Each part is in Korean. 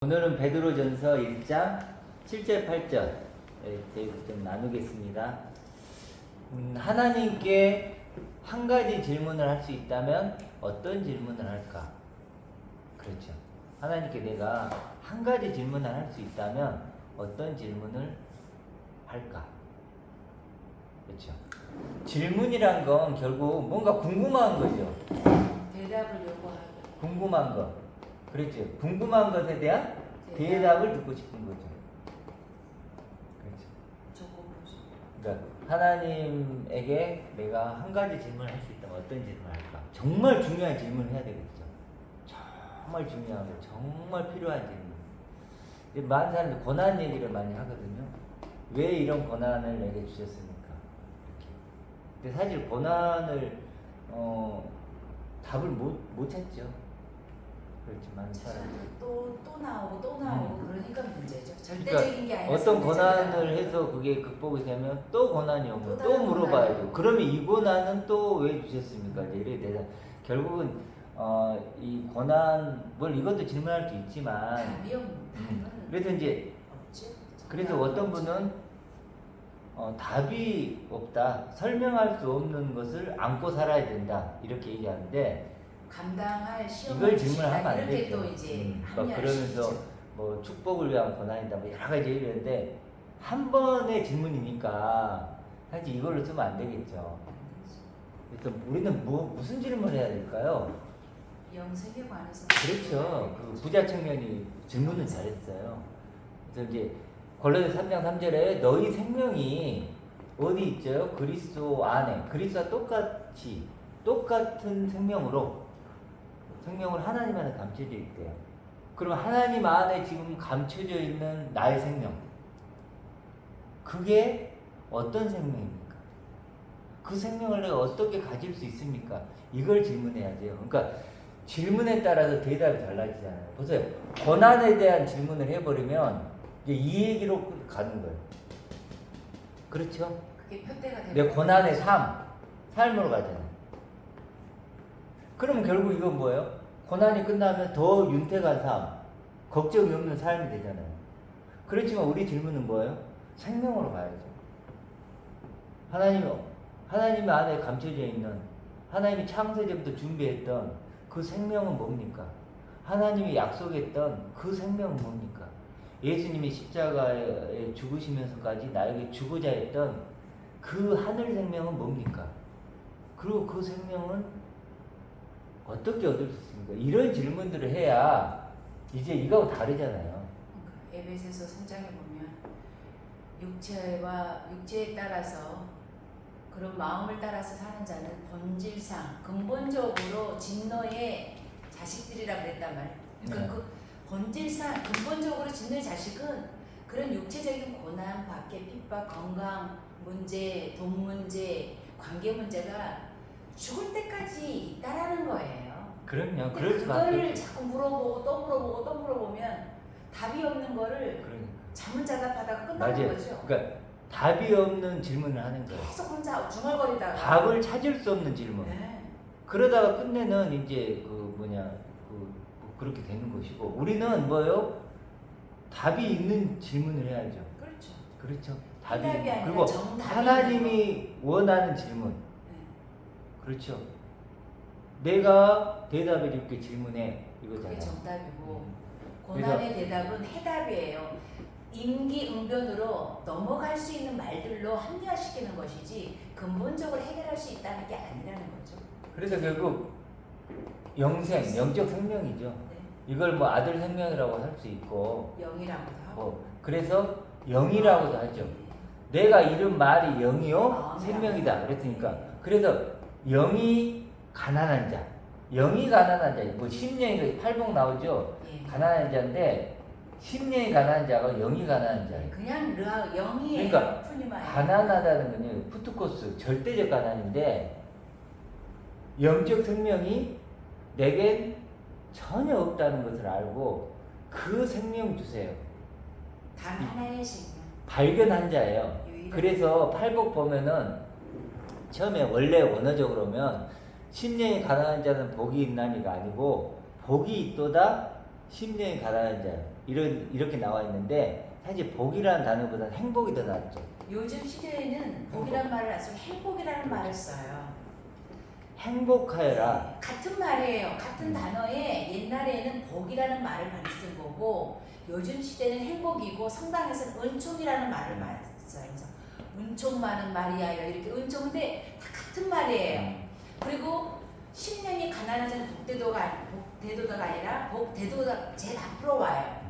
오늘은 베드로전서 1장 7절 8절 대해서 좀 나누겠습니다. 하나님께 한 가지 질문을 할 수 있다면 어떤 질문을 할까? 그렇죠. 하나님께 내가 한 가지 질문을 할 수 있다면 어떤 질문을 할까? 그렇죠. 질문이란 건 결국 뭔가 궁금한 거죠. 대답을 요구하고. 궁금한 거. 그렇죠. 궁금한 것에 대한 대답을 듣고 싶은 거죠. 그렇죠. 그러니까 하나님에게 내가 한 가지 질문을 할 수 있다면 어떤 질문을 할까? 정말 중요한 질문을 해야 되겠죠. 정말 중요한 거, 정말 필요한 질문. 많은 사람들이 고난 얘기를 많이 하거든요. 왜 이런 고난을 내게 주셨습니까? 이렇게. 근데 사실 고난을 답을 못 찾죠. 그렇지만 사람들 또 나오고 그러니까 문제죠. 절대적인 그러니까 게 아니라 어떤 고난을 해서 그게 극복이 되면 또 고난이 오면 또 물어봐야죠. 그러면 이 고난은 또 왜 주셨습니까? 이래 대답. 결국은 이 고난 뭘 이것도 질문할 수 있지만 그래서 이제 그래서 어떤 분은 답이 없다, 설명할 수 없는 것을 안고 살아야 된다 이렇게 얘기하는데. 감당할 시험 이걸 질문하면 안 이렇게 되죠. 또 이제 그러면서 뭐 축복을 위한 고난이다 뭐 여러 가지 얘기하는데 한 번의 질문이니까 사실 이걸로 쓰면 안 되겠죠. 그래서 우리는 무슨 질문을 해야 될까요? 영생에 관해서. 그렇죠. 그 부자 청년이 질문을 잘했어요. 그래서 이제 골로새 3장 3절에 너희 생명이 어디 있죠? 그리스도 안에, 그리스도와 똑같은 생명을 하나님 안에 감춰져 있대요. 그럼 하나님 안에 지금 감춰져 있는 나의 생명, 그게 어떤 생명입니까? 그 생명을 내가 어떻게 가질 수 있습니까? 이걸 질문해야죠. 그러니까 질문에 따라서 대답이 달라지잖아요. 보세요. 고난에 대한 질문을 해버리면 이제 이 얘기로 가는 거예요. 그렇죠? 그게 표대가 되는 내 고난의 삶으로 가잖아요. 그러면 결국 이건 뭐예요? 고난이 끝나면 더 윤택한 삶, 걱정이 없는 삶이 되잖아요. 그렇지만 우리 질문은 뭐예요? 생명으로 가야죠. 하나님 안에 감춰져 있는, 하나님이 창세전부터 준비했던 그 생명은 뭡니까? 하나님이 약속했던 그 생명은 뭡니까? 예수님이 십자가에 죽으시면서까지 나에게 주고자 했던 그 하늘 생명은 뭡니까? 그리고 그 생명은 어떻게 얻을 수 있습니까? 이런 질문들을 해야 이제 이거하고 다르잖아요. 에베소서 3장에 보면 육체에 따라서 그런 마음을 따라서 사는 자는 본질상 근본적으로 진노의 자식들이라고 그랬단 말이에요. 그러니까 그 본질상 근본적으로 진노의 자식은 그런 육체적인 고난, 밖에 핍박, 건강 문제, 돈 문제, 관계 문제가 죽을 때까지 있다라는 거예요. 그럼요. 그거를 자꾸 물어보고 또 물어보면 답이 없는 거를 그러니까. 자문자답하다가 끝나는 맞아요. 거죠. 그러니까 답이 없는 질문을 하는 거예요. 계속 혼자 중얼거리다가 답을 찾을 수 없는 질문. 네. 그러다가 끝내는 이제 그렇게 되는 것이고, 우리는 뭐예요? 답이 있는 질문을 해야죠. 그렇죠. 그렇죠. 답이 아니라 그리고 정답이 하나님이 원하는 질문. 네. 그렇죠. 내가 대답해 줄게 질문에 이거잖아요. 그게 정답이고 고난의 대답은 해답이에요. 임기응변으로 넘어갈 수 있는 말들로 합리화시키는 것이지 근본적으로 해결할 수 있다는 게 아니라는 거죠. 그래서 결국 영적 생명이죠. 네. 이걸 뭐 아들 생명이라고 할 수 있고, 영이라고도 하고. 그래서 영이라고도 하죠. 내가 이런 말이 영이요 아, 생명이다 그랬으니까. 그래서 영이 가난한 자, 뭐 심령이 팔복 나오죠. 예. 가난한 자인데 심령이 가난한 자가 영이 가난한 자예요. 그냥 영이에요. 그러니까 풀리만 가난하다는 건요, 푸트코스 절대적 가난인데 영적 생명이 내겐 전혀 없다는 것을 알고 그 생명 주세요. 단 하나의 생명. 발견한 자예요. 유일한. 그래서 팔복 보면은 처음에 원래 원어적으로면 심령이 가난한 자는 복이 있나니가 아니고 복이 있도다 심령이 가난한 자예요. 이렇게 나와 있는데 사실 복이라는 단어보다는 행복이 더 낫죠. 요즘 시대에는 복이란 말을 안 쓰고 행복이라는 말을 써요. 행복하여라. 네, 같은 말이에요. 같은 단어에 옛날에는 복이라는 말을 많이 쓴 거고 요즘 시대는 행복이고 성당에서는 은총이라는 말을 많이 써요. 그래서 은총 많은 마리아여 이렇게 은총인데 다 같은 말이에요. 그리고 10년이 가난한 자는 복대도가 아니라 복대도가 제일 앞으로 와요.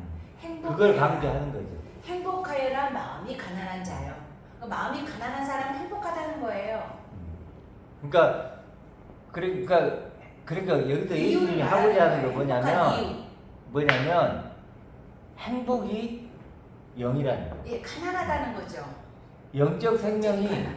그걸 강조하는 거죠. 행복하여라 마음이 가난한 자요. 그러니까 마음이 가난한 사람은 행복하다는 거예요. 그러니까 여기서 이유를 예수님이 말하는 하고자 하는 거 거예요. 행복한 이유. 뭐냐면 행복이 영이라는 거예요. 예, 가난하다는 거죠. 영적 생명이 가난.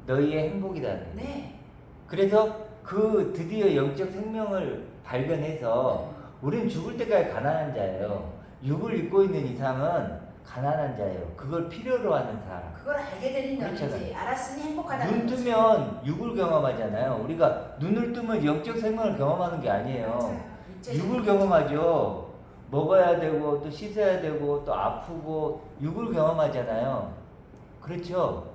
너희의 행복이라는 거예요. 네. 그래서 그 드디어 영적 생명을 발견해서 우리는 죽을 때까지 가난한 자예요. 육을 입고 있는 이상은 가난한 자예요. 그걸 필요로 하는 사람. 그걸 알게 되는 그렇잖아요. 영이지. 알았으니 행복하다는 눈 거지. 뜨면 육을 경험하잖아요. 우리가 눈을 뜨면 영적 생명을 경험하는 게 아니에요. 맞아요. 육체적 육을 경험하죠. 먹어야 되고 또 씻어야 되고 또 아프고 육을 경험하잖아요. 그렇죠?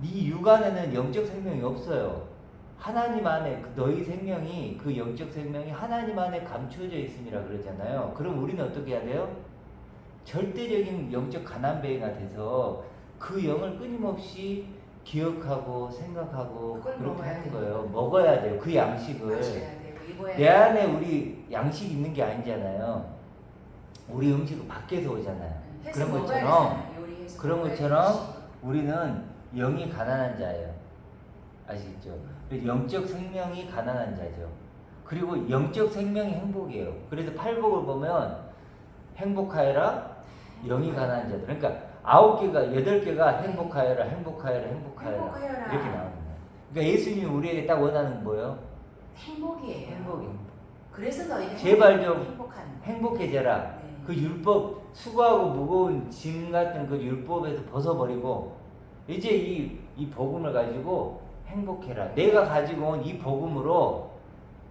네 육 안에는 영적 생명이 없어요. 하나님 안에 너희 생명이 그 영적 생명이 하나님 안에 감추어져 있음이라 그러잖아요. 그럼 우리는 어떻게 해야 돼요? 절대적인 영적 가난뱅이가 돼서 그 영을 끊임없이 기억하고 생각하고 그걸 그렇게 먹어야 하는 돼요. 거예요. 먹어야 돼요. 그 양식을. 마셔야 되고 입어야 내 되고. 안에 우리 양식이 있는 게 아니잖아요. 우리 음식은 밖에서 오잖아요. 해서 그런 먹어야 것처럼 되잖아요. 요리해서 그런 먹어야 것처럼 되지. 우리는 영이 가난한 자예요. 아시겠죠? 그래서 영적 생명이 가난한 자죠. 그리고 영적 생명이 행복이에요. 그래서 팔복을 보면 행복하여라 영이 가난한 자들. 그러니까 9개가 8개가 행복하여라 행복하여라 행복하여라 행복하여라. 이렇게 나오는 거예요. 그러니까 예수님이 우리에게 딱 원하는 건 뭐예요? 행복이에요. 행복이. 그래서 너희가 제발 좀 행복한 행복해져라. 네. 그 율법 수고하고 무거운 짐 같은 그 율법에서 벗어버리고 이제 이 복음을 가지고 행복해라. 내가 가지고 온 이 복음으로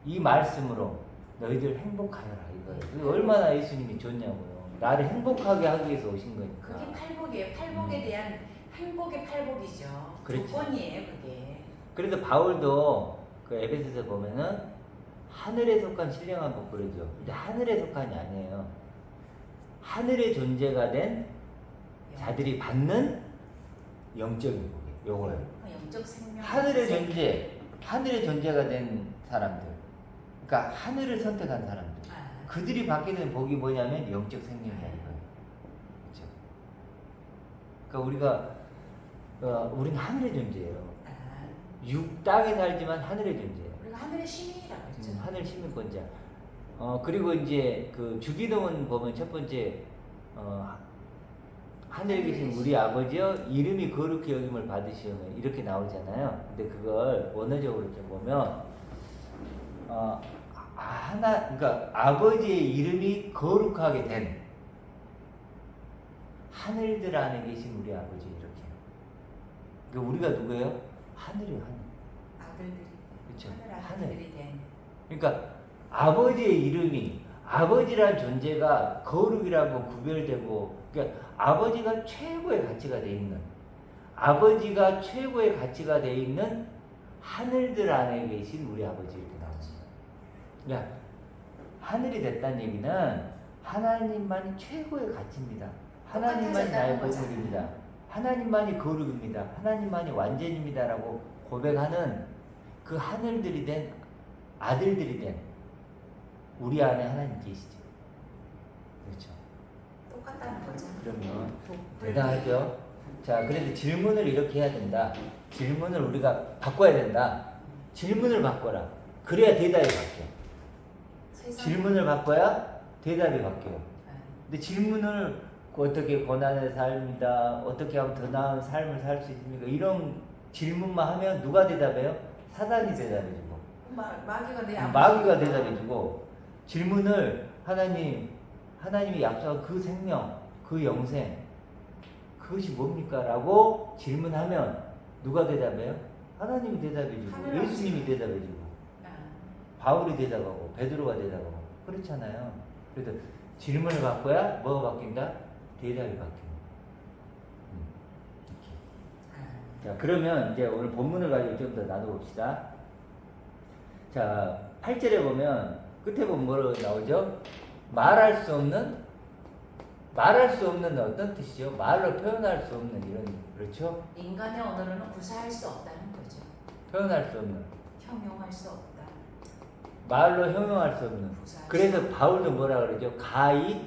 이 말씀으로 너희들 행복하여라 이거예요. 그게 얼마나 예수님이 좋냐고요. 나를 행복하게 하기 위해서 오신 거니까. 그게 팔복이에요. 팔복에 대한 행복의 팔복이죠. 그렇죠. 조건이에요, 그게. 그래서 바울도 그 에베소서 보면은 하늘에 속한 신령한 복 그러죠. 근데 하늘에 속한이 아니에요. 하늘의 존재가 된 자들이 받는 영적인 복이에요. 요거예요. 영적 생명. 하늘의 존재가 된 사람들. 그러니까 하늘을 선택한 사람들. 그들이 받게 된 복이 뭐냐면 영적 생명이라는 거예요. 그렇죠? 그러니까 우리는 하늘의 존재예요. 땅에 살지만 하늘의 존재예요. 우리가 하늘의 시민이라고 했죠. 하늘 시민권자. 그리고 이제 그 주기도문 보면 첫 번째 하늘에 계신 우리 아버지여 이름이 거룩히 여김을 받으시오며 이렇게 나오잖아요. 근데 그걸 원어적으로 좀 보면 그러니까 아버지의 이름이 거룩하게 된 하늘들 안에 계신 우리 아버지 이렇게. 그러니까 우리가 누구예요? 하늘이에요, 하늘. 아들들이. 그렇죠. 하늘 아들들이 된. 그러니까 아버지의 이름이 아버지란 존재가 거룩이라고 구별되고 그러니까 아버지가 최고의 가치가 돼 있는 아버지가 최고의 가치가 돼 있는 하늘들 안에 계신 우리 아버지 이렇게 나옵니다. 그러니까 하늘이 됐다는 얘기는 하나님만이 최고의 가치입니다. 하나님만이 나의 보물입니다. 하나님만이 거룩입니다. 하나님만이 완전입니다라고 고백하는 그 하늘들이 된 아들들이 된 우리 안에 하나님 계시죠. 그렇죠. 똑같다는 거죠. 그러면 대단하죠. 자, 그래도 질문을 이렇게 해야 된다. 질문을 우리가 바꿔야 된다. 질문을 바꿔라. 그래야 대답이 바뀌어. 질문을 바꿔야 대답이 바뀌어요. 근데 질문을 어떻게 고난의 삶이다, 어떻게 하면 더 나은 삶을 살 수 있습니까? 이런 질문만 하면 누가 대답해요? 사단이 대답해주고 마귀가 대답해주고 질문을 하나님이 약속한 그 생명, 그 영생 그것이 뭡니까? 라고 질문하면 누가 대답해요? 하나님이 대답해주고 예수님이 대답해주고 바울이 대답하고 베드로가 대답하고 그렇잖아요. 그래서 질문을 바꿔야 뭐가 바뀐다? 대답이 바뀌는. 자, 그러면 이제 오늘 본문을 가지고 좀 더 나눠봅시다. 자, 8절에 보면 끝에 보면 뭐로 나오죠? 말할 수 없는 어떤 뜻이죠? 말로 표현할 수 없는 이런, 그렇죠? 인간의 언어로는 구사할 수 없다는 거죠. 표현할 수 없는, 형용할 수 없다. 말로 형용할 수 없는. 구사할 그래서 수 바울도 뭐라 그러죠? 가히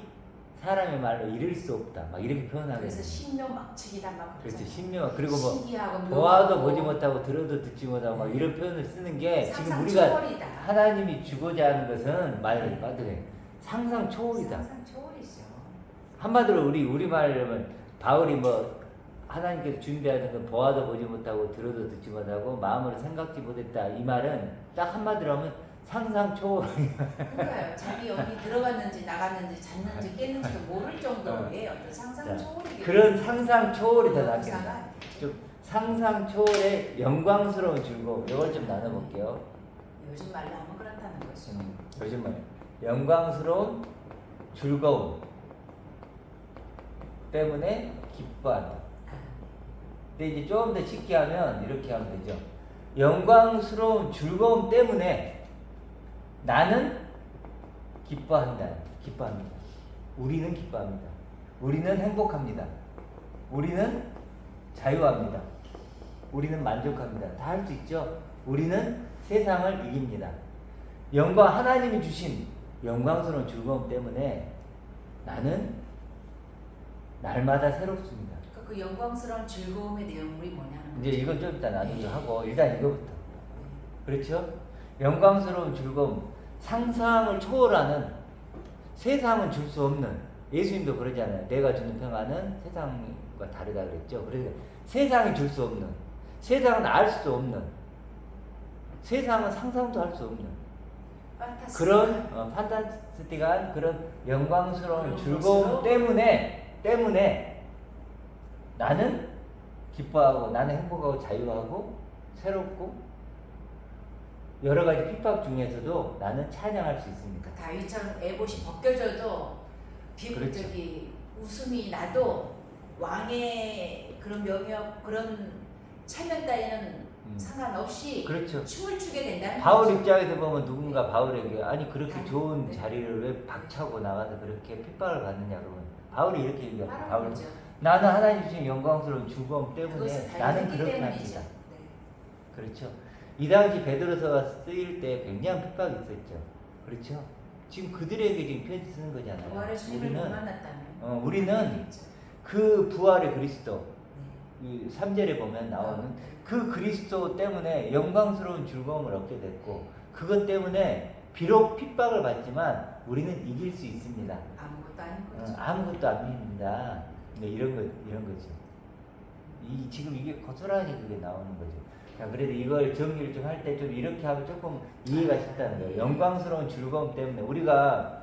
사람의 말로 이룰 수 없다. 막 이렇게 표현하게 그래서 돼요. 신묘막측이다 막 그렇지, 그러잖아요. 신묘. 그리고 뭐 신기하고 보아도 묘하고 보지 못하고 들어도 듣지 못하고 막 이런 표현을 쓰는 게 지금 상상 우리가 초월이다. 하나님이 주고자 하는 것은 말 맞으래. 상상 초월이다. 상상 초월이죠. 한마디로 우리 말하면 바울이 뭐 하나님께서 준비하는 건 보아도 보지 못하고 들어도 듣지 못하고 마음으로 생각지 못했다. 이 말은 딱 한마디로 하면 상상 초월. 그러니까요. 자기 여기 들어갔는지 나갔는지 잤는지 깼는지도 모를 정도의 어떤 상상 초월이겠죠. 그런 상상 초월이 더 구사가 낫겠다. 아니죠. 좀 상상 초월의 영광스러운 즐거움. 이걸 좀 나눠볼게요. 요즘 말로 하면 그렇다는 거죠. 요즘 말 영광스러운 즐거움 때문에 기뻐한다. 근데 이제 좀 더 쉽게 하면 이렇게 하면 되죠. 영광스러운 즐거움 때문에 나는 기뻐한다. 기뻐합니다. 우리는 기뻐합니다. 우리는 행복합니다. 우리는 자유합니다. 우리는 만족합니다. 다 할 수 있죠. 우리는 세상을 이깁니다. 하나님이 주신 영광스러운 즐거움 때문에 나는 날마다 새롭습니다. 그 영광스러운 즐거움의 내용물이 뭐냐는 이제 거죠. 이건 좀 이따 나누기로 하고 일단 이거부터. 그렇죠? 영광스러운 즐거움, 상상을 초월하는, 세상은 줄 수 없는, 예수님도 그러잖아요. 내가 주는 평안은 세상과 다르다 그랬죠. 그래서 세상이 줄 수 없는, 세상은 알 수 없는, 세상은 상상도 할 수 없는 그런 판타스틱한 그런 영광스러운 즐거움 때문에 나는 기뻐하고 나는 행복하고 자유하고 새롭고 여러 가지 핍박 중에서도 나는 찬양할 수 있습니다. 다윗처럼 에봇이 벗겨져도 그렇죠. 저기 웃음이 나도 왕의 그런 명예업 그런 체면 따위는 상관없이 그렇죠. 춤을 추게 된다는 바울 거죠. 입장에서 보면 누군가 바울에게 아니 그렇게 아니, 좋은 네. 자리를 왜 박차고 나가서 그렇게 핍박을 받느냐 그러면 바울이 이렇게 얘기합니다. 바로 바울 그거죠. 나는 하나님 주신 영광스러운 즐거움 때문에 그것은 나는 다윗이기 그렇게 때문이죠. 합니다. 네. 그렇죠. 이 당시 베드로서가 쓰일 때 굉장한 핍박이 있었죠. 그렇죠. 지금 그들에게 지금 편지 쓰는 거잖아요. 부활의 주님을 못 만났다면 우리는 그렇죠. 그 부활의 그리스도 네. 이 3절에 보면 나오는 그 그리스도 때문에 영광스러운 즐거움을 얻게 됐고 그것 때문에 비록 핍박을 받지만 우리는 이길 수 있습니다. 아무것도 아닌 거죠. 아무것도 아닙니다. 네, 이런 거죠. 지금 이게 고스란히 그게 나오는 거죠. 자, 그래도 이걸 정리를 좀 할 때 좀 이렇게 하면 조금 이해가 쉽다는 거예요. 영광스러운 즐거움 때문에 우리가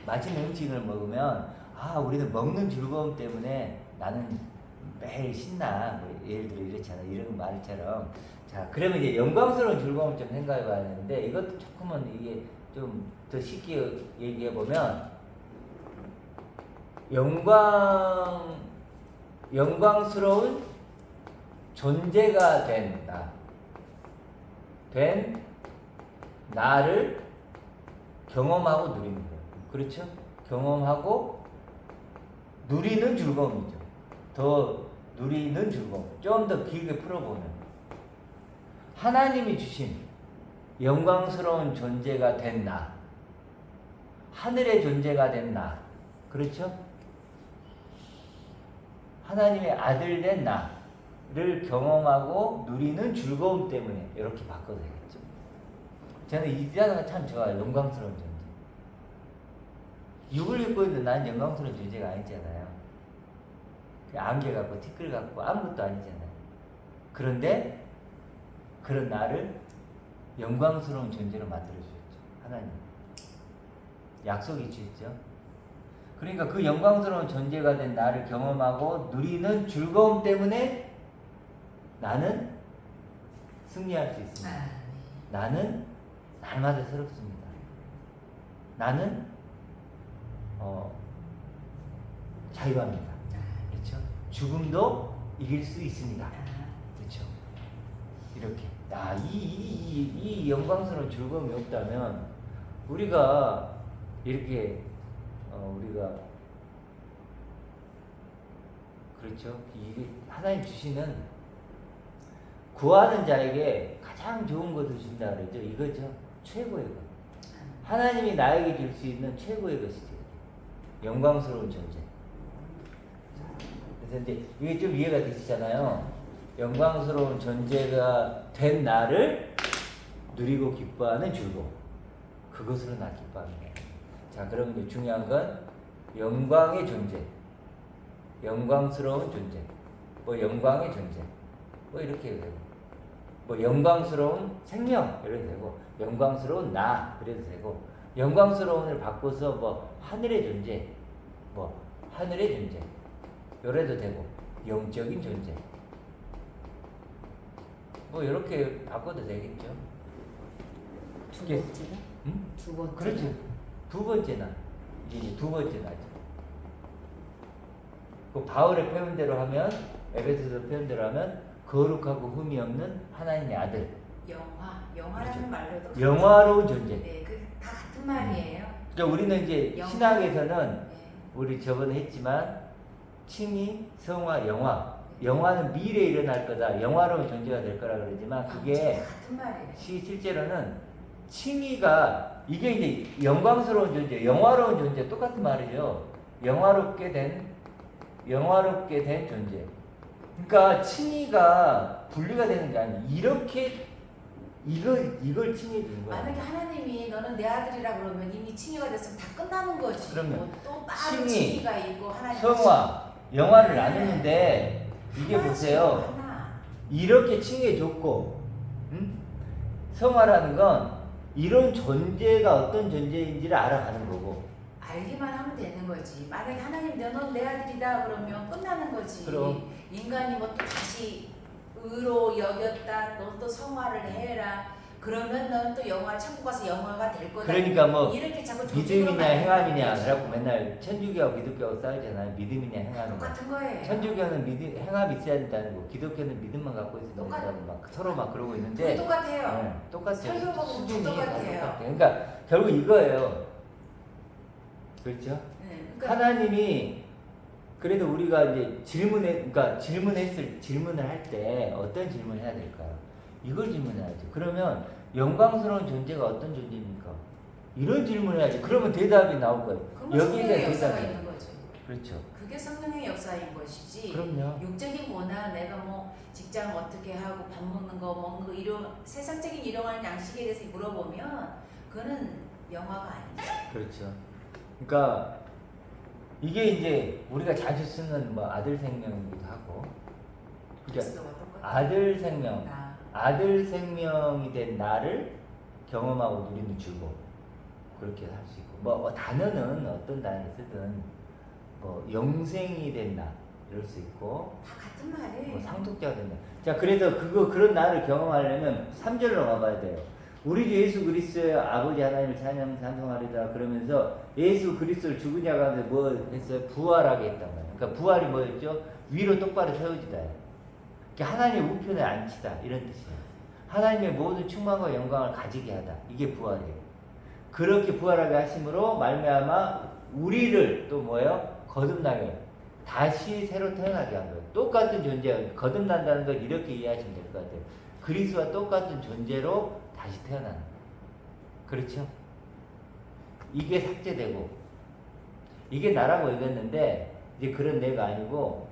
맛있는 음식을 먹으면 우리는 먹는 즐거움 때문에 나는 매일 신나. 뭐 예를 들어 이렇잖아요. 이런 말처럼. 자, 그러면 이제 영광스러운 즐거움을 좀 생각해 봐야 되는데 이것도 조금은 이게 좀 더 쉽게 얘기해 보면 영광스러운 존재가 된 나를 경험하고 누리는 거예요. 그렇죠? 경험하고 누리는 즐거움이죠. 더 누리는 즐거움. 좀 더 길게 풀어보면 하나님이 주신 영광스러운 존재가 된 나, 하늘의 존재가 된 나, 그렇죠? 하나님의 아들 된 나를 경험하고 누리는 즐거움 때문에 이렇게 바꿔도 되겠죠. 저는 이 단어가 참 좋아요. 영광스러운 존재. 육을 입고 있는 난 영광스러운 존재가 아니잖아요. 안개 같고 티끌 같고 아무것도 아니잖아요. 그런데 그런 나를 영광스러운 존재로 만들어주셨죠. 하나님. 약속이 주셨죠. 그러니까 그 영광스러운 존재가 된 나를 경험하고 누리는 즐거움 때문에 나는 승리할 수 있습니다. 나는 날마다 새롭습니다. 나는 자유합니다. 그렇죠? 죽음도 이길 수 있습니다. 그렇죠? 이렇게. 이 영광스러운 즐거움이 없다면 우리가 이렇게 우리가 그렇죠? 이게 하나님 주시는 구하는 자에게 가장 좋은 것을 준다 그러죠. 이거죠. 최고의 것. 하나님이 나에게 줄 수 있는 최고의 것이죠. 영광스러운 존재. 그래서 이제 이게 좀 이해가 되시잖아요. 영광스러운 존재가 된 나를 누리고 기뻐하는 즐거움. 그것으로 나 기뻐합니다. 자, 그럼 이제 중요한 건 영광의 존재. 영광스러운 존재. 영광의 존재. 이렇게 해도 되고. 영광스러운 생명. 이래도 되고. 영광스러운 나. 그래도 되고. 영광스러운을 바꿔서 하늘의 존재. 하늘의 존재. 이래도 되고. 영적인 존재. 이렇게 바꿔도 되겠죠. 두 번째나? 응? 두 번째. 그렇죠. 두 번째나. 이제 두 번째나죠. 그 바울의 표현대로 하면, 에베소서 표현대로 하면, 거룩하고 흠이 없는 하나님의 아들. 영화라는 그렇죠. 말로도. 영화로운 존재. 네, 그 다 같은 말이에요. 그러니까 우리는 이제 영화. 신학에서는 네. 우리 저번에 했지만, 칭의, 성화, 영화. 영화는 미래에 일어날 거다. 영화로운 존재가 될 거라 그러지만 그게 다 같은 말이에요. 실제로는 칭의가 이게 이제 영광스러운 존재, 영화로운 존재 똑같은 말이죠. 영화롭게 된 존재. 그러니까 칭의가 분리가 되는 게 아니에요. 이렇게 이걸 칭의해 주는 거야. 만약에 하나님이 너는 내 아들이라 그러면 이미 칭의가 됐으면 다 끝나는 거지. 그러면 또 따로 칭의, 칭의가 있고 하나님 성화, 영화를 나누는데 이게 하나씩 보세요. 하나. 이렇게 칭해 줬고, 성화라는 건 이런 존재가 어떤 존재인지를 알아가는 거고. 알기만 하면 되는 거지. 만약에 하나님 너는 내 아들이다 그러면 끝나는 거지. 그럼. 인간이 또 다시 의로 여겼다. 너 또 성화를 해라. 그러면 넌 또 천국 가서 영화가 될 거다. 그러니까 이렇게 자꾸 믿음이냐 조직으로 행함이냐 만드는 그래갖고 맨날 천주교하고 기독교하고 싸우잖아요. 믿음이냐 행함이냐. 똑같은 거예요. 천주교는 행함이 있어야 된다는 거, 기독교는 믿음만 갖고 있으면 된다고 서로 막 그러고 있는데. 똑같아요. 네, 똑같아요. 설교가 수준이 다 똑같아요. 똑같아요. 그러니까 결국 이거예요. 그렇죠? 네, 그러니까 하나님이 그래도 우리가 이제 질문을 할 때 어떤 질문을 해야 될까요? 이걸 질문해야죠. 그러면 영광스러운 존재가 어떤 존재입니까? 이런 질문을 해야지. 그러면 대답이 나올 거예요. 그건 여기에 성령의 대한 역사가 대답이. 있는 거죠. 그렇죠. 그게 성령의 역사인 것이지. 그럼요. 육적인 거나 내가 직장 어떻게 하고 밥 먹는 거 먹는 거 이런 세상적인 이러한 양식에 대해서 물어보면 그거는 영화가 아니죠. 그렇죠. 그러니까 이게 이제 우리가 자주 쓰는 아들 생명이기도 하고. 그리스도가 그러니까 똑같아. 아들 생명이 된 나를 경험하고 누리는 즐거움. 그렇게 할 수 있고. 단어는 어떤 단어를 쓰든 영생이 된 나 이럴 수 있고. 다 같은 말이에요. 상속자가 된다. 자, 그래서 그런 나를 경험하려면 3절로 가봐야 돼요. 우리 주 예수 그리스도의 아버지 하나님을 찬송하리다 그러면서 예수 그리스도를 죽은 자 가운데 뭐 했어요? 부활하게 했단 말이에요. 그러니까 부활이 뭐였죠? 위로 똑바로 세워지다. 그러니까 하나님의 우편에 앉히다 이런 뜻이에요. 하나님의 모든 충만과 영광을 가지게 하다. 이게 부활이에요. 그렇게 부활하게 하심으로 말미암아 우리를 또 거듭나게 다시 새로 태어나게 한 거예요. 똑같은 존재, 거듭난다는 걸 이렇게 이해하시면 될 것 같아요. 그리스도와 똑같은 존재로 다시 태어나는 거예요. 그렇죠? 이게 삭제되고 이게 나라고 얘기했는데 이제 그런 내가 아니고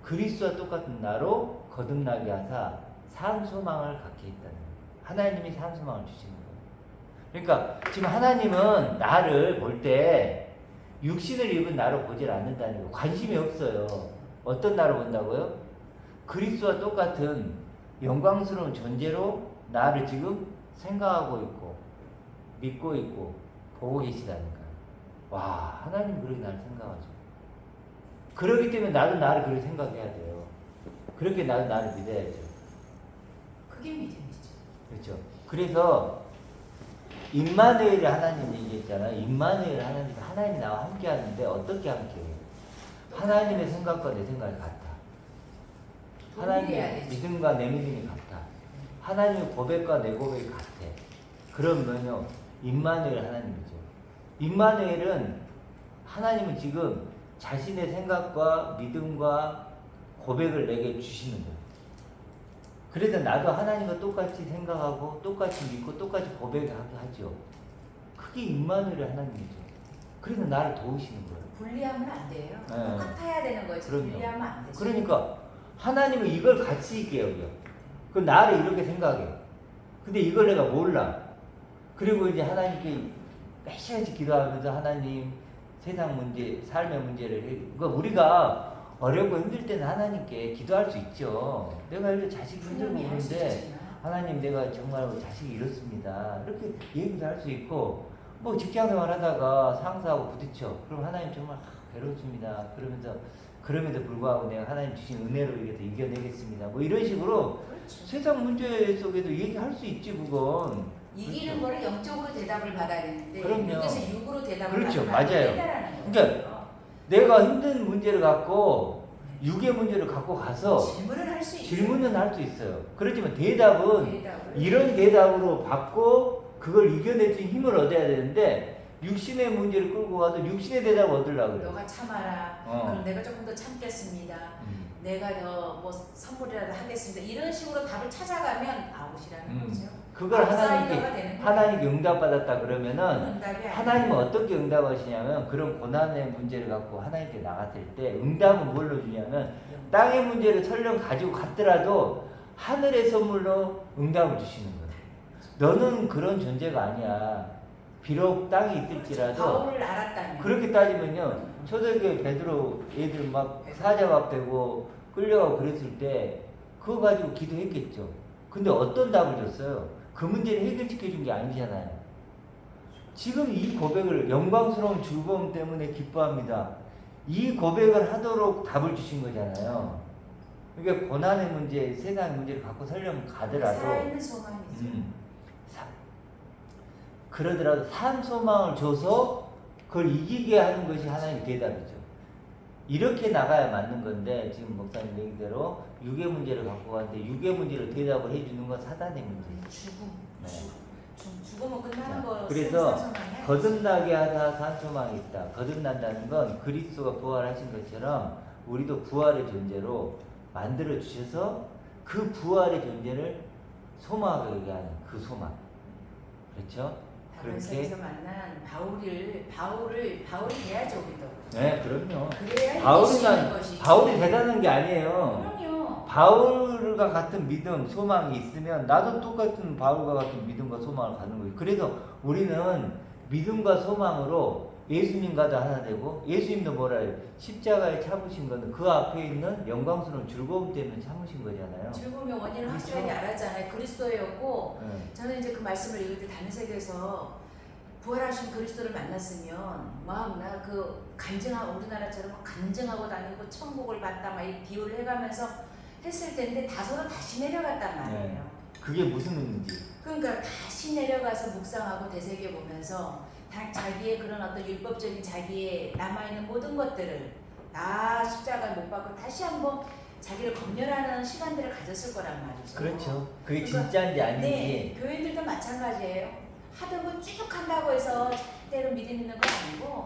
그리스도와 똑같은 나로 거듭나게 하사 산 소망을 갖게 했다는 거예요. 하나님이 산 소망을 주시는 거예요. 그러니까 지금 하나님은 나를 볼 때 육신을 입은 나로 보질 않는다는 거예요. 관심이 없어요. 어떤 나로 본다고요? 그리스도와 똑같은 영광스러운 존재로 나를 지금 생각하고 있고 믿고 있고 보고 계시다는 거예요. 와, 하나님 그렇게 나를 생각하죠. 그렇기 때문에 나도 나를 그렇게 생각해야 돼요. 그렇게 나도 나를 믿어야죠. 그게 믿음이죠. 그렇죠. 그래서 임마누엘 하나님 얘기했잖아요. 임마누엘 하나님이 나와 함께 하는데 어떻게 함께 해요? 하나님의 생각과 내 생각이 같아. 하나님의 믿음과 내 믿음이 같아. 하나님의 고백과 내 고백이 같아. 그러면요, 임마누엘 하나님이죠. 임마누엘은 하나님은 지금 자신의 생각과 믿음과 고백을 내게 주시는 거예요. 그래서 나도 하나님과 똑같이 생각하고 똑같이 믿고 똑같이 고백하죠. 그게 임마누엘 하나님이죠. 그래서 나를 도우시는 거예요. 분리하면 안 돼요. 네. 똑같아야 되는 거지. 그럼요. 분리하면 안 되죠. 그러니까 하나님은 이걸 가치 있게 여겨. 그 나를 이렇게 생각해. 근데 이걸 내가 몰라. 그리고 이제 하나님께 몇 시간씩 기도하면서 하나님 세상 문제, 삶의 문제를 그러니까 우리가 어렵고 힘들 때는 하나님께 기도할 수 있죠. 내가 이렇게 자식 문제를 모르는데 하나님 내가 정말 자식이 이렇습니다. 이렇게 얘기도 할 수 있고 뭐 직장생활 하다가 상사하고 부딪혀. 그럼 하나님 정말 괴롭습니다. 그럼에도 불구하고 내가 하나님 주신 은혜로 이겨서 이겨내겠습니다. 뭐 이런 식으로 그렇죠. 세상 문제 속에도 얘기할 수 있지 그건. 이기는 그렇죠. 거를 영적으로 대답을 받아야 되는데 그럼요. 육에서 육으로 대답을 그렇죠. 받으면 맞아요. 안 된다라는 거예요. 그러니까 내가 힘든 문제를 갖고 육의 문제를 갖고 가서 질문을 할 수 있어요. 질문은 할 수 있어요. 그렇지만 대답은 대답을. 이런 대답으로 받고 그걸 이겨낼 수 있는 힘을 얻어야 되는데 육신의 문제를 끌고 가도 육신의 대답을 얻으려고 그래요. 너가 참아라. 그럼 내가 조금 더 참겠습니다. 내가 더 뭐 선물이라도 하겠습니다. 이런 식으로 답을 찾아가면 아웃이라는 거죠. 그걸 아웃사이더가 되는 하나님께 응답받았다 그러면은 응답이 하나님은 어떻게 응답하시냐면 그런 고난의 문제를 갖고 하나님께 나갔을 때 응답은 뭘로 주냐면 땅의 문제를 설령 가지고 갔더라도 하늘의 선물로 응답을 주시는 거예요. 너는 그런 존재가 아니야. 비록 땅이 있을지라도 바울을 알았다면 그렇게 따지면요. 초대교회 베드로 애들 막 사자밥 되고 끌려가고 그랬을 때 그거 가지고 기도했겠죠. 근데 어떤 답을 줬어요? 그 문제를 해결시켜 준 게 아니잖아요. 지금 이 고백을 영광스러운 즐거움 때문에 기뻐합니다. 이 고백을 하도록 답을 주신 거잖아요. 그러니까 고난의 문제, 세상의 문제를 갖고 설령 가더라도 살아있는 소망이죠. 그러더라도 산 소망을 줘서 그걸 이기게 하는 것이 하나님의 대답이죠. 이렇게 나가야 맞는 건데 지금 목사님 얘기대로 육의 문제를 갖고 가는데 육의 문제를 대답을 해주는 건 사단의 문제죠. 죽음. 네. 죽으면 끝나는 거. 그래서 거듭나게 하사 산 소망이 있다. 거듭난다는 건 그리스도가 부활하신 것처럼 우리도 부활의 존재로 만들어 주셔서 그 부활의 존재를 소망하게 하는 그 소망. 그렇죠? 다른에서 만난 바울이 돼야죠, 우리도. 네, 그럼요. 그래야 바울이 바울이 대단한 게 아니에요. 그럼요. 바울과 같은 믿음, 소망이 있으면 나도 똑같은 바울과 같은 믿음과 소망을 갖는 거예요. 그래서 우리는 믿음과 소망으로 예수님과도 하나 되고 예수님도 뭐라 해요? 십자가에 참으신 거는 그 앞에 있는 영광스러운 즐거움 때문에 참으신 거잖아요. 즐거움의 원인을 확실하게 알았잖아요. 그리스도였고 저는 이제 그 말씀을 읽을 때 다른 세계에서 부활하신 그리스도를 만났으면 막 나 그 간증하고 우리나라처럼 간증하고 다니고 천국을 봤다 막 이 비유를 해가면서 했을 텐데 다소로 다시 내려갔단 말이에요. 네. 그게 무슨 의미인지. 그러니까 다시 내려가서 묵상하고 되새겨 보면서 자기의 그런 어떤 율법적인 자기의 남아있는 모든 것들을 다 십자가에 못 박고 다시 한번 자기를 검열하는 시간들을 가졌을 거란 말이죠. 그렇죠. 그게 그러니까, 진짜인지 아닌지. 네, 교인들도 마찬가지예요. 하던 거 쭉 한다고 해서 절대로 믿음 있는 건 아니고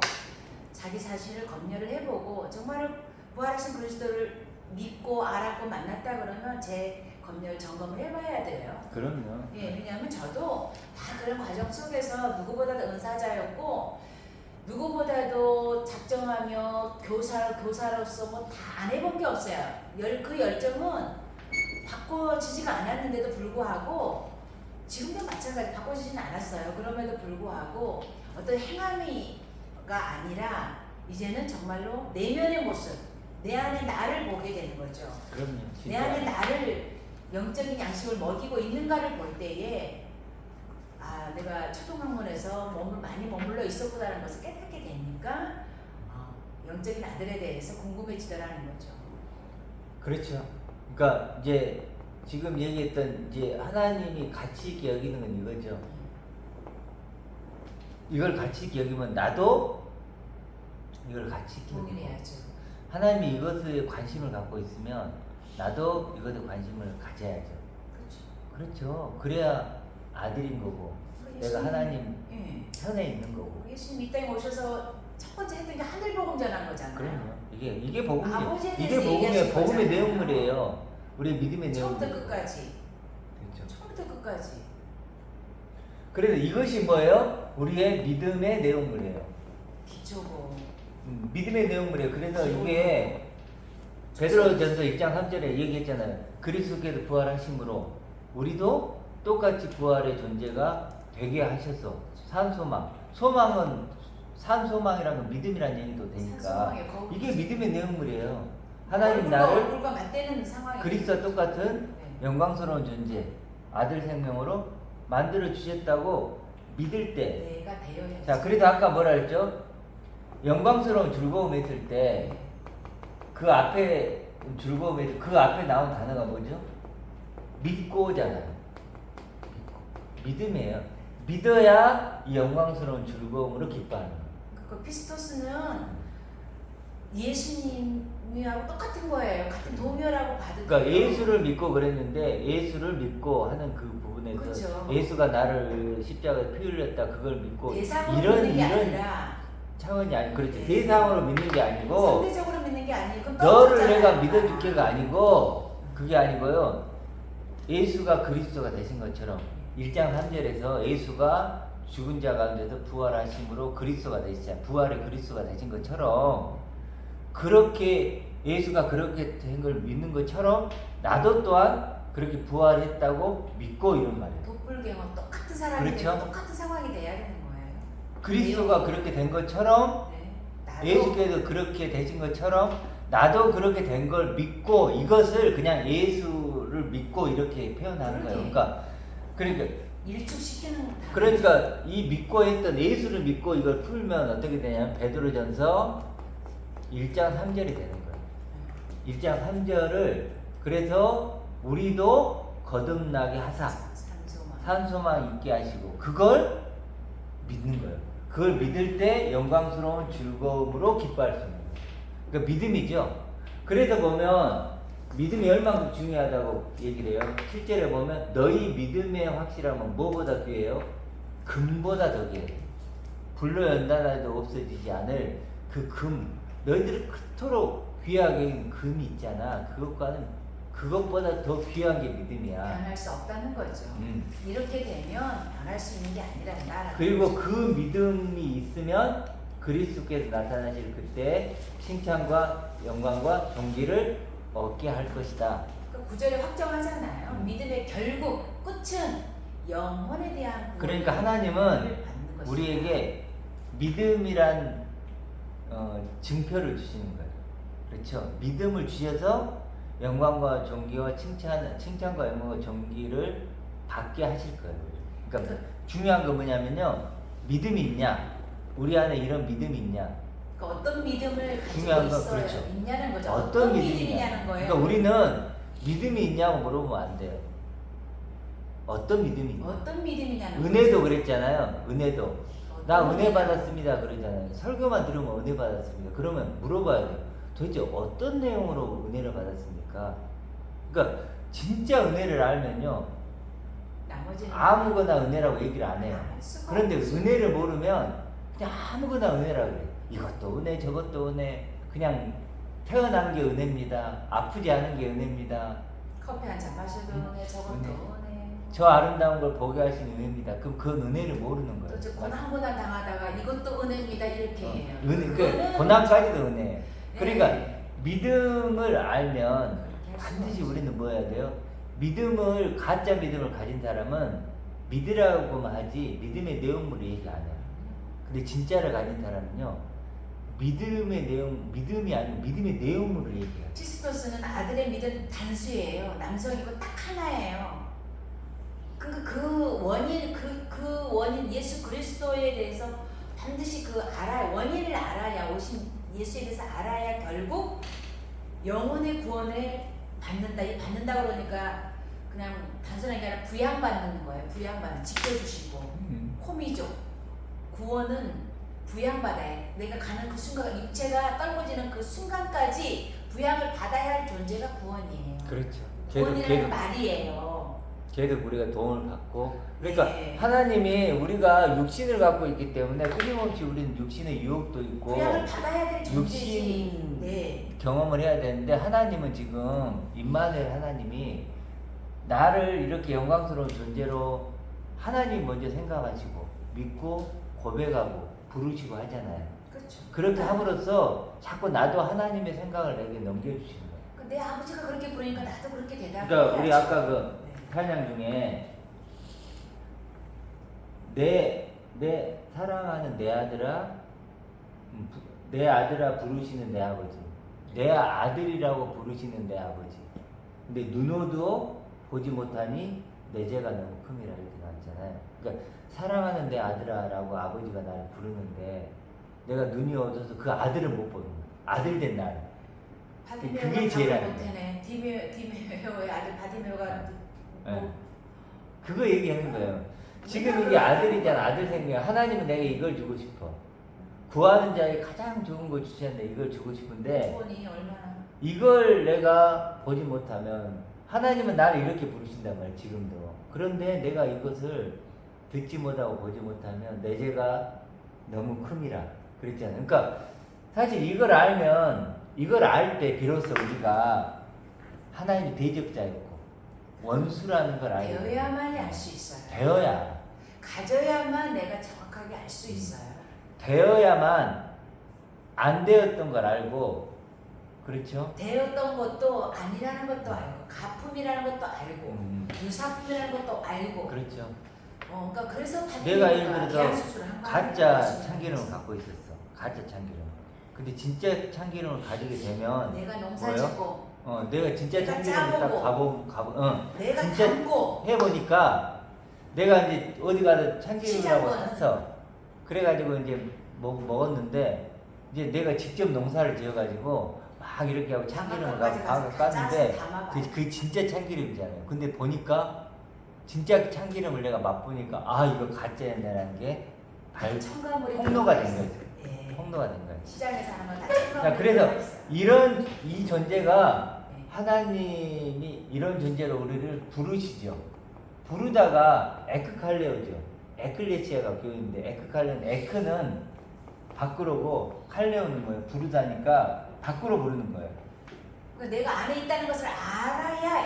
자기 자신을 검열을 해보고 정말 부활하신 그리스도를 믿고 알았고 만났다 그러면 제 검열 점검을 해봐야 돼요. 그럼요. 예, 왜냐하면 저도 다 그런 과정 속에서 누구보다도 은사자였고 누구보다도 작정하며 교사로서 뭐 다 안 해본 게 없어요. 그 열정은 바꿔지지가 않았는데도 불구하고 지금도 마찬가지 바꿔지지는 않았어요. 그럼에도 불구하고 어떤 행함이가 아니라 이제는 정말로 내면의 모습, 내 안에 나를 보게 되는 거죠. 그럼요. 내 안에 나를 영적인 양식을 먹이고 있는가를 볼 때에 아 내가 초등학문에서 많이 머물러 있었구나라는 것을 깨닫게 되니까 영적인 아들에 대해서 궁금해지더라는 거죠. 그렇죠. 그러니까 이제 지금 얘기했던 이제 하나님이 가치 있게 여기는 건 이거죠. 이걸 가치 있게 여기면 나도 이걸 가치 있게 여기고 동일해야죠. 하나님이 이것에 관심을 갖고 있으면 나도 이것에 관심을 가져야죠. 그렇죠. 그렇죠. 그래야 아들인 거고 내가 하나님 예. 편에 있는 거고. 예수님 이 땅에 오셔서 첫 번째 했던 게 하늘 복음 전한 거잖아요. 그럼요. 이게 복음이에요. 아버지에 이게 대해서 얘기하신 복음의 거잖아요. 내용물이에요. 우리의 믿음의 처음부터 내용물. 끝까지. 그렇죠. 처음부터 끝까지. 그래서 이것이 뭐예요? 우리의 믿음의 내용물이에요. 기초고. 믿음의 내용물이에요. 그래서 이게 베드로전서 1장 3절에 얘기했잖아요. 그리스도께서 부활하심으로 우리도 똑같이 부활의 존재가 되게 하셔서 산소망. 소망은 산소망이라는 건 믿음이라는 얘기도 되니까 산소망의 거울. 이게 믿음의 내용물이에요. 하나님 얼굴과 나를 얼굴과 맞대는 상황이. 그리스도와 똑같은 네. 영광스러운 존재 아들 생명으로 만들어 주셨다고 믿을 때. 내가 되어야지. 자, 그래도 아까 뭐라 했죠? 영광스러운 즐거움 했을 때 그 앞에 즐거움에 그 앞에 나온 단어가 뭐죠? 믿고잖아요. 믿음이에요. 믿어야 이 영광스러운 즐거움으로 기뻐하는 거예요. 그 피스토스는 예수님이하고 똑같은 거예요. 같은 동요라고 받은. 그러니까 예수를 믿고 그랬는데 예수를 믿고 하는 그 부분에서 그렇죠. 예수가 나를 십자가에 피 흘렸다 그걸 믿고 대상으로 믿는 게 아니라 차원이 아니 그렇죠. 네. 대상으로 믿는 게 아니고 상대적으로 믿는 게 아니고 너를 내가 믿어줄게가 아니고 그게 아니고요. 예수가 그리스도가 되신 것처럼 1장 3절에서 예수가 죽은 자 가운데서 부활하심으로 그리스도가 되시잖아요. 부활의 그리스도가 되신 것처럼 그렇게 예수가 그렇게 된 걸 믿는 것처럼 나도 또한 그렇게 부활했다고 믿고 이런 말이에요. 도플갱어 똑같은 사람이 그렇죠? 되고 똑같은 상황이 돼야 되는 거예요. 그리스도가 그렇게 된 것처럼 네. 나도 예수께서 그렇게 되신 것처럼 나도 그렇게 된 걸 믿고 이것을 그냥 예수를 믿고 이렇게 표현하는 거예요. 그러니까 일축시키는 거. 그러니까 이 믿고 했던 예수를 믿고 이걸 풀면 어떻게 되냐면 베드로전서 1장 3절이 되는 거예요. 1장 3절을 그래서 우리도 거듭나게 하사 산소망 있게 하시고 그걸 믿는 거예요. 그걸 믿을 때 영광스러운 즐거움으로 기뻐할 수 있는 거예요. 그러니까 믿음이죠. 그래서 보면 믿음이 얼마나 중요하다고 얘기를 해요. 실제로 보면 너희 믿음의 확실함은 뭐보다 귀해요? 금보다 더 귀해요. 불로 연단하여도 없어지지 않을 그 금. 너희들이 그토록 귀하게 여긴 금이 있잖아. 그것보다 더 귀한 게 믿음이야. 변할 수 없다는 거죠. 이렇게 되면 변할 수 있는 게 아니란다. 그리고 그 믿음이 있으면 그리스도께서 나타나실 그때 칭찬과 영광과 존귀를 얻게 할 것이다. 그 구절에 확정하잖아요. 믿음의 결국 끝은 영혼에 대한 그러니까 하나님은 받는 것이다. 우리에게 믿음이란 증표를 주시는 거예요. 그렇죠? 믿음을 주셔서 영광과 존귀와 칭찬과 영광과 존귀를 받게 하실 거예요. 그러니까 중요한 건 뭐냐면요. 믿음이 있냐? 우리 안에 이런 믿음이 있냐? 그러니까 어떤 믿음을 가지고 중요한 건 있어요? 그렇죠. 있냐는 거죠. 어떤 믿음이냐는 거예요. 그러니까 우리는 믿음이 있냐고 물어보면 안 돼요. 어떤 믿음이 있냐? 어떤 믿음이냐는 은혜도 거죠. 그랬잖아요. 은혜도. 나 은혜 받았습니다 그러잖아요. 설교만 들으면 은혜 받았습니다. 그러면 물어봐야 돼요. 도대체 어떤 내용으로 은혜를 받았습니까? 그러니까 진짜 은혜를 알면요. 나머지는 아무거나 은혜라고 얘기를 안 해요. 알 수가 그런데 없지. 은혜를 모르면 그냥 아무거나 은혜라고 그래요. 이것도 은혜 저것도 은혜. 그냥 태어난 게 은혜입니다. 아프지 않은 게 은혜입니다. 커피 한 잔 마셔도 은혜, 저것도 은혜. 은혜. 저 아름다운 걸 보게 하신 은혜입니다. 그럼 그건 은혜를 모르는 거예요. 또 고난 당하다가 이것도 은혜입니다 이렇게 해요. 그러니까 고난까지도 은혜. 그러니까 네. 믿음을 알면 그렇게 할 수가 반드시 없지. 우리는 뭐 해야 돼요? 가짜 믿음을 가진 사람은 믿으라고만 하지 믿음의 내용물을 얘기 안 해요. 근데 진짜를 가진 사람은요, 믿음이 아니고 믿음의 내용물을 얘기해요. 티스토스는 아들의 믿음 단수예요. 남성이고 딱 하나예요. 그 원인 예수 그리스도에 대해서 반드시 원인을 알아야 오신 예수에 대해서 알아야 결국 영혼의 구원을 받는다. 이 받는다 그러니까 그냥 단순한 게 아니라 부양받는 거예요. 부양받는 지켜주시고 코미족 구원은 부양받아야 해. 내가 가는 그 순간, 육체가 떨궈지는 그 순간까지 부양을 받아야 할 존재가 구원이에요. 그렇죠. 구원이라는 말이에요. 걔도 우리가 도움을 받고, 그러니까 네. 하나님이 우리가 육신을 갖고 있기 때문에 끊임없이 우리는 육신의 유혹도 있고 부양을 받아야 될 존재지. 육신 네. 경험을 해야 되는데, 하나님은 지금 임마누엘 하나님이 나를 이렇게 영광스러운 존재로 하나님 먼저 생각하시고 믿고 고백하고 부르시고 하잖아요. 그렇죠. 그렇게 함으로써 자꾸 나도 하나님의 생각을 내게 넘겨주시는 거예요. 내 아버지가 그렇게 부르니까 나도 그렇게 대답을 그러니까 우리 해야지. 아까 그 찬양 중에 내 사랑하는 내 아들아, 내 아들아 부르시는 내 아버지, 내 아들이라고 부르시는 내 아버지. 근데 눈으로도 보지 못하니 내 죄가 너무 큼이라 이렇게 나왔잖아요. 그러니까 사랑하는 내 아들아라고 아버지가 나를 부르는데 내가 눈이 어두워서 그 아들을 못 보는 거야. 아들 된 나를. 그게 제일 안 돼. 디메오의 아들 바디메오가 네. 그거 얘기하는 거예요. 지금 이게 아들이잖아. 아들 생명. 하나님은 내가 이걸 주고 싶어. 구하는 자에게 가장 좋은 거 주셨는데 이걸 주고 싶은데 구원이 얼마나 이걸 내가 보지 못하면 하나님은 나를 이렇게 부르신단 말이에요. 지금도. 그런데 내가 이것을 듣지 못하고 보지 못하면 내 죄가 너무 큼이라 그랬잖아요. 그러니까 사실 이걸 알면, 이걸 알 때 비로소 우리가 하나님의 대적자였고 원수라는 걸 알게 돼요. 되어야만이 알 수 있어요. 되어야. 가져야만 내가 정확하게 알 수 있어요. 되어야만 안 되었던 걸 알고, 그렇죠? 되었던 것도 아니라는 것도 알고, 가품이라는 것도 알고, 유사품이라는 것도 알고. 그렇죠. 그러니까 그래서 내가 예를 들어서 계양수술을 한 가짜 것이 참기름을 갖고 있었어. 가짜 참기름. 근데 진짜 참기름을 가지게 되면 내가 농사 뭐예요? 짓고, 내가 진짜 내가 참기름을 딱 짜보고, 내가 진짜 담고, 해보니까 내가 이제 어디 가서 참기름이라고 시작은. 샀어. 그래가지고 이제 먹었는데 이제 내가 직접 농사를 지어가지고 막 이렇게 하고 참기름을 가서 깠는데 그 진짜 참기름이잖아요. 근데 보니까 진짜 참기름을 내가 맛보니까 아 이거 가짜였다라는 게 첨가물이 폭로가 된 들어가 거지. 있어요. 예. 폭로가 된 거지. 시장에서 하는 건다 자, 첨가물이 그래서 들어가 있어요. 이 존재가 네. 하나님이 이런 존재로 우리를 부르시죠. 부르다가 에크칼레오죠. 에클레시아가 교회인데 에크칼레오는 에크는 밖으로고 칼레오는 뭐예요? 부르다니까 밖으로 부르는 거예요. 그러니까 내가 안에 있다는 것을 알아야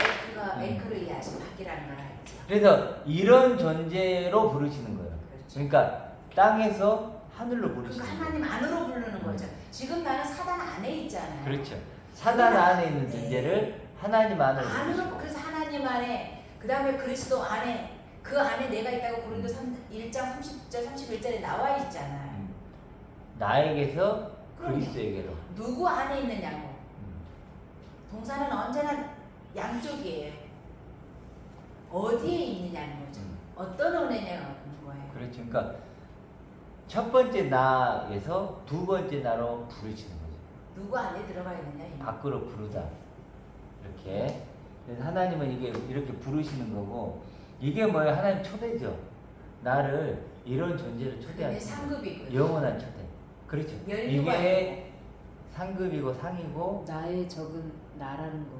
에크를 이해하지 밖이라는 걸 알죠. 그래서 이런 존재로 부르시는 거예요. 그렇죠. 그러니까 땅에서 하늘로 부르시는 그러니까 거예요. 하나님 안으로 부르는 거죠. 지금 나는 사단 안에 있잖아요. 그렇죠. 사단 안에 있는 존재를 하나님 안으로 안으로 부르시고. 그래서 하나님 안에 그 다음에 그리스도 안에 그 안에 내가 있다고 고린도 1장 30절 31절에 나와 있잖아요. 나에게서 그럼요. 그리스도에게로. 누구 안에 있느냐고. 동사는 언제나 양쪽이에요. 어디에 있느냐는 거죠. 어떤 은혜냐가 거예요. 그렇죠. 그러니까 첫 번째 나에서 두 번째 나로 부르시는 거죠. 누구 안에 들어가 있느냐. 밖으로 부르다. 이렇게. 그래서 하나님은 이게 이렇게 부르시는 거고, 이게 뭐예요? 하나님 초대죠. 나를 이런 존재를 그게 초대하시는 상급이고요. 영원한 초대. 그렇죠. 연류가 이게 상급이고 상이고. 나의 적은 나라는 거.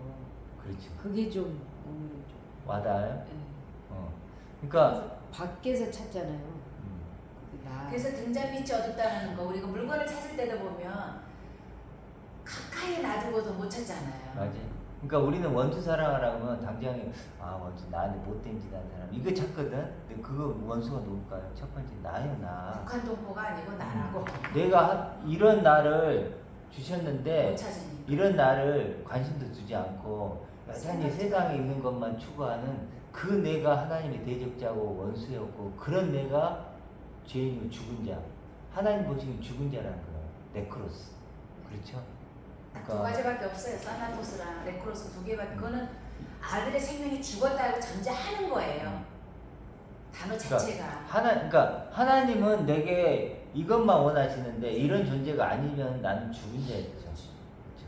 그렇죠. 그게 좀 오늘은 좀. 와닿아요? 예. 그러니까 밖에서 찾잖아요. 그 나. 그래서 등잔빛이 어둡다는 거 우리가 물건을 찾을 때도 보면 가까이 놔두고도 못 찾잖아요. 맞지. 그러니까 우리는 원수 사랑하라고 하면 당장에 원수 나한테 못된 짓 한 사람 이거 찾거든. 근데 그거 원수가 누굴까요? 첫 번째 나예요 나. 북한 동포가 아니고 나라고 내가 이런 나를 주셨는데 못 찾으니까. 이런 나를 관심도 두지 않고 여전히 세상에 있는 것만 추구하는 그 내가 하나님의 대적자고 원수였고 그런 내가 죄인이고 죽은 자. 하나님 보시기엔 죽은 자라는 거예요. 네크로스. 그렇죠? 딱 두 가지밖에 없어요. 사나토스랑 레크로스 두 개밖에. 그거는 아들의 생명이 죽었다고 전제하는 거예요. 단어 자체가. 그러니까 하나님은 내게 이것만 원하시는데 이런 존재가 아니면 나는 죽은 자였죠. 그렇죠?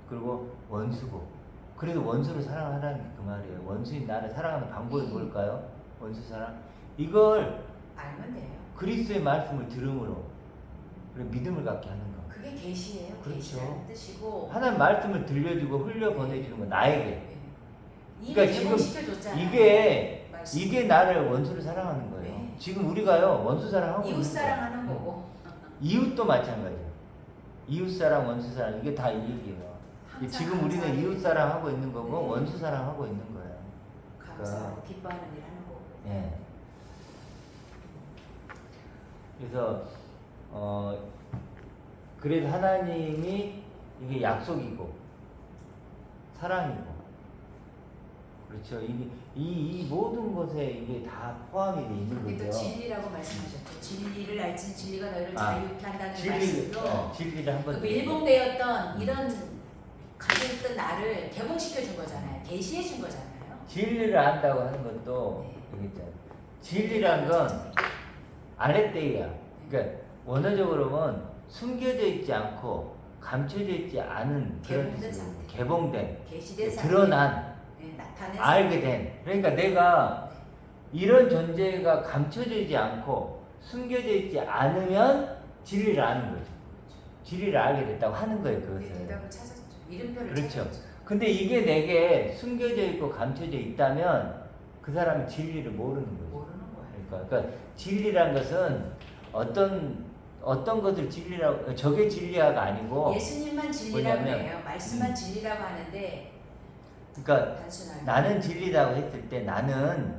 그리고 원수고. 그래도 원수를 사랑하라는 게 그 말이에요. 원수인 나를 사랑하는 방법이 뭘까요? 원수 사랑. 이걸 알면 돼요. 그리스도의 말씀을 들음으로 그리고 믿음을 갖게 하는 거. 그게 계시예요. 그렇죠. 계시라는 뜻이고. 하나님 말씀을 들려주고 흘려 보내주는 거 나에게. 네. 이미 그러니까 지금 개봉시켜줬잖아요. 이게 나를 원수를 사랑하는 거예요. 네. 지금 우리가요 원수 사랑하고 이웃 있는 거예요. 사랑하는 거고. 이웃도 마찬가지예요. 이웃 사랑, 원수 사랑 이게 다 이 얘기예요. 항상 지금 우리는 감사하게 이웃 사랑하고 있는 거고 네. 원수 사랑하고 있는 거예요. 감사하고 기뻐하는 일 하는 거고. 예. 그래서 그래서 하나님이 이게 약속이고 사랑이고 그렇죠. 이 모든 것에 이게 다 포함이 돼 있는 그게 또 거죠. 진리라고 말씀하셨죠. 진리를 알지 진리가 너희를 아, 자유케 한다는 말씀으로 진리를 한번 그 밀봉되었던 이런 가지고 있던 나를 개봉시켜 준 거잖아요. 계시해 준 거잖아요. 진리를 안다고 하는 것도 네. 여기 있잖아요. 진리란 건 아레떼이야. 그러니까 원어적으로는 숨겨져 있지 않고 감춰져 있지 않은 그런 개봉된 뜻이에요. 상태. 개봉된, 계시된 상태. 드러난, 네, 나타낸 알게 상태. 된. 그러니까 내가 이런 존재가 감춰져 있지 않고 숨겨져 있지 않으면 진리를 아는 거죠. 진리를 알게 됐다고 하는 거예요. 그게 그것을. 대답을 찾았죠. 이름표를 그렇죠. 찾았죠. 근데 이게 내게 숨겨져 있고 감춰져 있다면 그 사람은 진리를 모르는 거죠. 모르는 거예요. 그러니까 진리란 것은 어떤 것을 진리라고 저게 진리가 아니고 예수님만 진리라고 뭐냐면, 해요. 말씀만 진리라고 하는데 그러니까 단순하게 나는 진리라고 했을 때 나는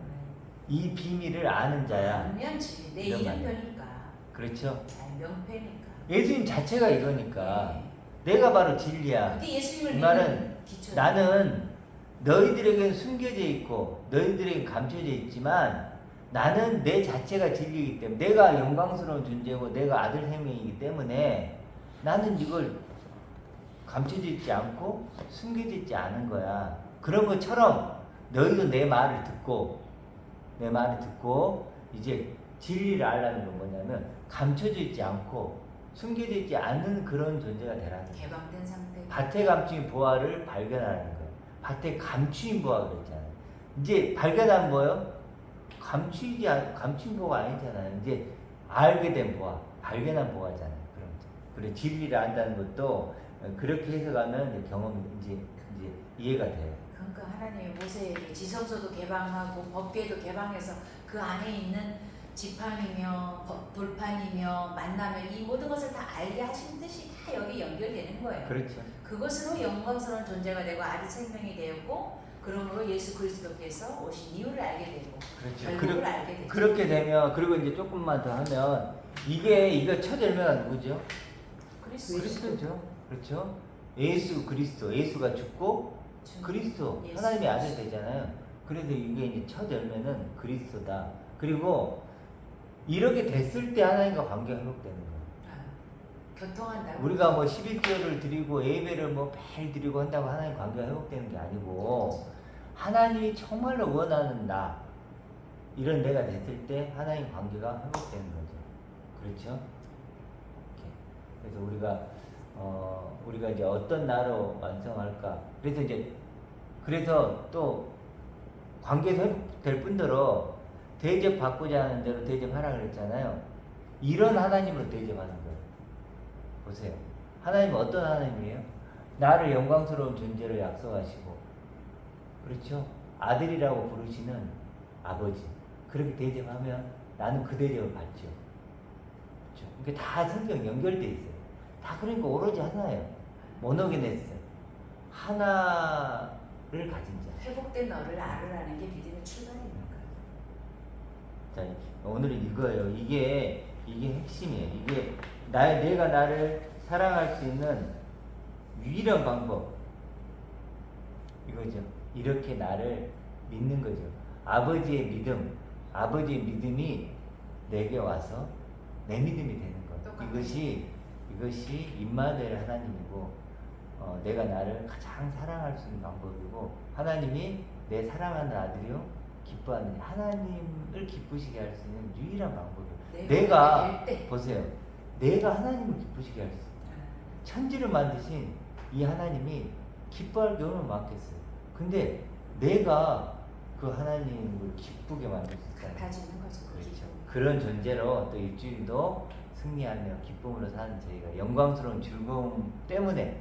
이 비밀을 아는 자야. 알면 진리. 내 이런 이름표니까. 그렇죠? 명패니까. 예수님 자체가 이거니까 네. 내가 바로 진리야. 그게 예수님을 이 말은 믿는 기초. 나는 너희들에게는 숨겨져 있고 너희들에게 감춰져 있지만 나는 내 자체가 진리이기 때문에 내가 영광스러운 존재고 내가 아들 생명이기 때문에 나는 이걸 감춰져 있지 않고 숨겨져 있지 않은 거야. 그런 것처럼 너희도 내 말을 듣고 이제 진리를 알라는 건 뭐냐면 감춰져 있지 않고 숨겨져 있지 않은 그런 존재가 되라는 거야. 개방된 상태. 밭에 감추인 보화를 발견하는 거예요. 밭에 감추인 보화 그랬잖아요. 이제 발견한 뭐예요? 감추인 보화가 아니잖아요. 이제 알게 된 보화, 발견한 보화잖아요. 그래 진리를 안다는 것도 그렇게 해석하면 이제 경험이 이제 이해가 돼요. 그러니까 하나님이 모세에게 지성소도 개방하고 법궤도 개방해서 그 안에 있는 지팡이며 돌판이며 만나며 이 모든 것을 다 알게 하신 뜻이 다 여기 연결되는 거예요. 그렇죠. 그것으로 영광스러운 존재가 되고 아들 생명이 되었고 그러므로 예수 그리스도께서 오신 이유를 알게 되고 그렇죠. 결국을 알게 되죠. 그렇게 되면 그리고 이제 조금만 더 하면 이거 첫 열매가 누구죠? 그리스도죠. 그렇죠. 예수 그리스도. 예수가 죽고 그리스도 예수. 하나님의 아들 되잖아요. 그래서 이게 이제 첫 열매는 그리스도다. 그리고 이렇게 됐을 때 하나님과 관계가 회복되는 거예요. 교통한다고. 우리가 뭐 11조를 드리고 예배를 뭐 매일 드리고 한다고 하나님 관계가 회복되는 게 아니고 하나님이 정말로 원하는 나 이런 내가 됐을 때 하나님 관계가 회복되는 거죠. 그렇죠? 이렇게. 그래서 우리가 이제 어떤 나로 완성할까? 그래서 또 관계가 회복될 뿐더러 대접받고자 하는 대로 대접하라 그랬잖아요. 이런 하나님으로 대접하는 거예요. 보세요. 하나님은 어떤 하나님이에요? 나를 영광스러운 존재로 약속하시고, 그렇죠? 아들이라고 부르시는 아버지. 그렇게 대접하면 나는 그 대접을 받죠. 그렇죠? 이게 다 성경 연결되어 있어요. 다 그러니까 오로지 하나예요. 모노게네스. 하나를 가진 자. 회복된 너를 알으라는 게 믿음의 출발이니까. 자, 오늘은 이거예요. 이게 핵심이에요. 이게 내가 나를 사랑할 수 있는 유일한 방법. 이거죠. 이렇게 나를 믿는 거죠. 아버지의 믿음이 내게 와서 내 믿음이 되는 것. 이것이 임마누엘 하나님이고, 내가 나를 가장 사랑할 수 있는 방법이고, 하나님이 내 사랑하는 아들이요 기뻐하는 하나님을 기쁘시게 할 수 있는 유일한 방법이에요. 내가 보세요. 내가 하나님을 기쁘시게 할 수 있다. 천지를 만드신 이 하나님이 기뻐할 게 얼마나 많겠어요. 근데 내가 그 하나님을 기쁘게 만드셨잖아요. 같아지는 거죠. 그 그렇죠. 기쁨. 그런 존재로 또 일주일도 승리하며 기쁨으로 사는 저희가 영광스러운 즐거움 때문에